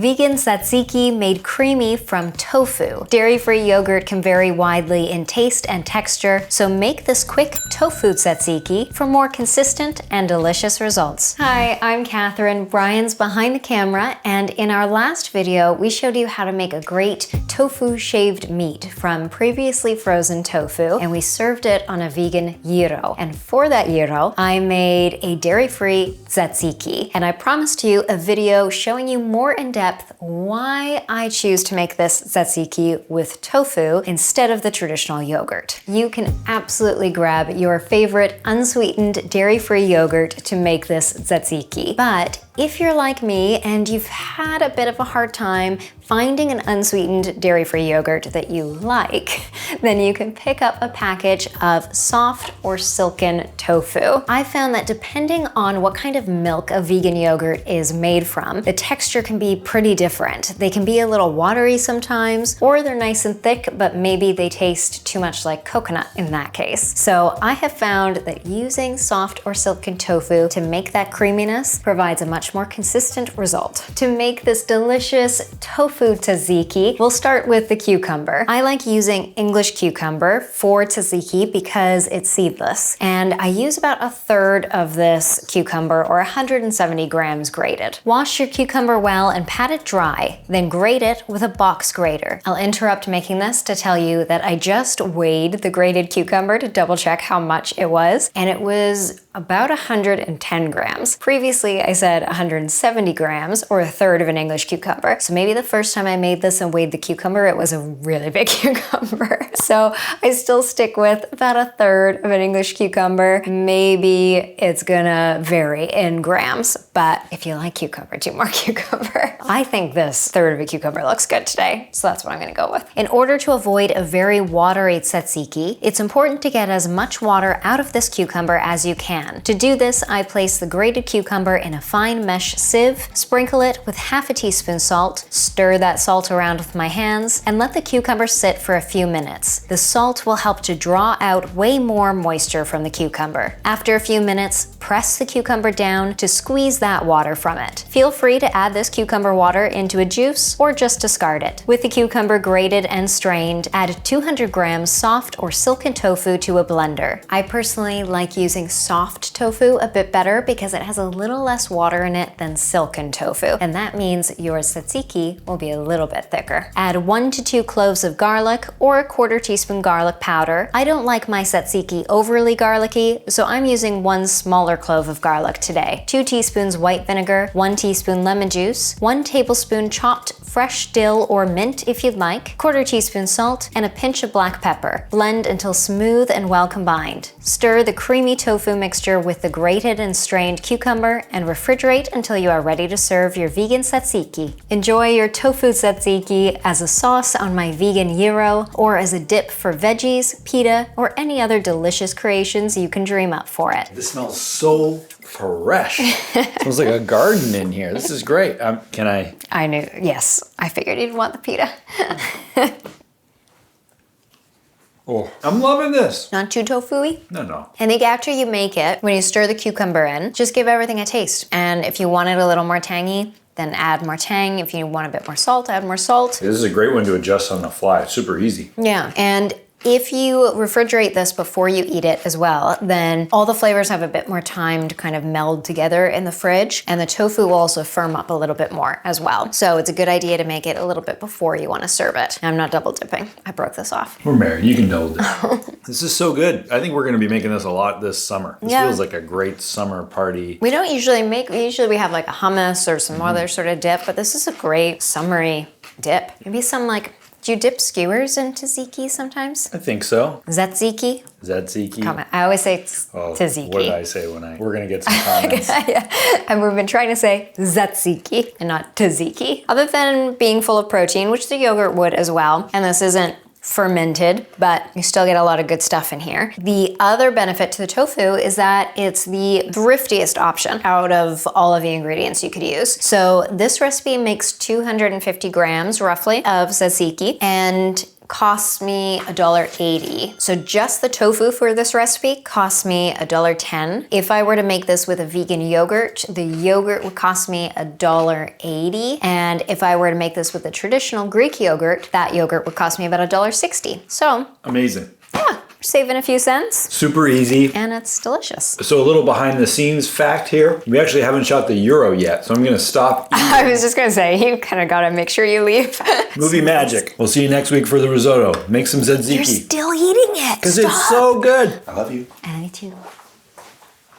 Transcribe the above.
vegan tzatziki made creamy from tofu. Dairy-free yogurt can vary widely in taste and texture, so make this quick tofu tzatziki for more consistent and delicious results. Hi, I'm Catherine. Bryan's behind the camera, and in our last video, we showed you how to make a great tofu shaved meat from previously frozen tofu, and we served it on a vegan gyro. And for that gyro, I made a dairy-free tzatziki, and I promised you a video showing you more in depth why I choose to make this tzatziki with tofu instead of the traditional yogurt. You can absolutely grab your favorite unsweetened dairy-free yogurt to make this tzatziki. But if you're like me and you've had a bit of a hard time finding an unsweetened dairy-free yogurt that you like, then you can pick up a package of soft or silken tofu. I found that depending on what kind of milk a vegan yogurt is made from, the texture can be pretty different. They can be a little watery sometimes, or they're nice and thick, but maybe they taste too much like coconut in that case. So I have found that using soft or silken tofu to make that creaminess provides a much more consistent result. To make this delicious tofu tzatziki, we'll start with the cucumber. I like using English cucumber for tzatziki because it's seedless, and I use about 1/3 of this cucumber, or 170 grams grated. Wash your cucumber well and pat it dry, then grate it with a box grater. I'll interrupt making this to tell you that I just weighed the grated cucumber to double check how much it was, and it was about 110 grams. Previously, I said 170 grams, or 1/3 of an English cucumber. So maybe the first time I made this and weighed the cucumber, it was a really big cucumber. So I still stick with about 1/3 of an English cucumber. Maybe it's gonna vary in grams, but if you like cucumber, do more cucumber. I think this 1/3 of a cucumber looks good today, so that's what I'm gonna go with. In order to avoid a very watery tzatziki, it's important to get as much water out of this cucumber as you can. To do this, I place the grated cucumber in a fine mesh sieve, sprinkle it with half a teaspoon salt, stir that salt around with my hands, and let the cucumber sit for a few minutes. The salt will help to draw out way more moisture from the cucumber. After a few minutes, press the cucumber down to squeeze that water from it. Feel free to add this cucumber water into a juice or just discard it. With the cucumber grated and strained, add 200 grams soft or silken tofu to a blender. I personally like using soft tofu a bit better because it has a little less water in it than silken tofu, and that means your tzatziki will be a little bit thicker. Add 1 to 2 cloves of garlic or a 1/4 teaspoon garlic powder. I don't like my tzatziki overly garlicky, so I'm using 1 smaller clove of garlic today. 2 teaspoons white vinegar, 1 teaspoon lemon juice, 1 tablespoon chopped fresh dill or mint if you'd like, 1/4 teaspoon salt, and a pinch of black pepper. Blend until smooth and well combined. Stir the creamy tofu mixture with the grated and strained cucumber and refrigerate until you are ready to serve your vegan tzatziki. Enjoy your tofu tzatziki as a sauce on my vegan gyro, or as a dip for veggies, pita, or any other delicious creations you can dream up for it. This smells so fresh. It smells like a garden in here. This is great. Can I? I knew, yes. I figured you'd want the pita. Oh, I'm loving this. Not too tofu-y? No. I think after you make it, when you stir the cucumber in, just give everything a taste. And if you want it a little more tangy, then add more tang. If you want a bit more salt, add more salt. This is a great one to adjust on the fly. It's super easy. Yeah, and if you refrigerate this before you eat it as well, then all the flavors have a bit more time to kind of meld together in the fridge, and the tofu will also firm up a little bit more as well. So it's a good idea to make it a little bit before you want to serve it. I'm not double dipping. I broke this off. We're married. You can double dip. This is so good. I think we're going to be making this a lot this summer. This feels like a great summer party. We don't usually make, usually we have like a hummus or some other sort of dip, but this is a great summery dip. Maybe some like, do you dip skewers in tzatziki sometimes? I think so. Tzatziki? Tzatziki. Comment. I always say tzatziki. What did I say when we're gonna get some comments. Yeah. And we've been trying to say tzatziki and not tzatziki. Other than being full of protein, which the yogurt would as well, and this isn't fermented, but you still get a lot of good stuff in here. The other benefit to the tofu is that it's the thriftiest option out of all of the ingredients you could use. So this recipe makes 250 grams roughly of tzatziki, and costs me $1.80. So just the tofu for this recipe costs me $1.10. If I were to make this with a vegan yogurt, the yogurt would cost me $1.80. And if I were to make this with a traditional Greek yogurt, that yogurt would cost me about $1.60. So amazing. Yeah, saving a few cents. Super easy. And it's delicious. So a little behind the scenes fact here. We actually haven't shot the Euro yet, so I'm gonna stop eating. I was just gonna say, you kind of gotta make sure you leave. Movie magic. We'll see you next week for the risotto. Make some tzatziki. You're still eating it. Because it's so good. I love you. I love you too.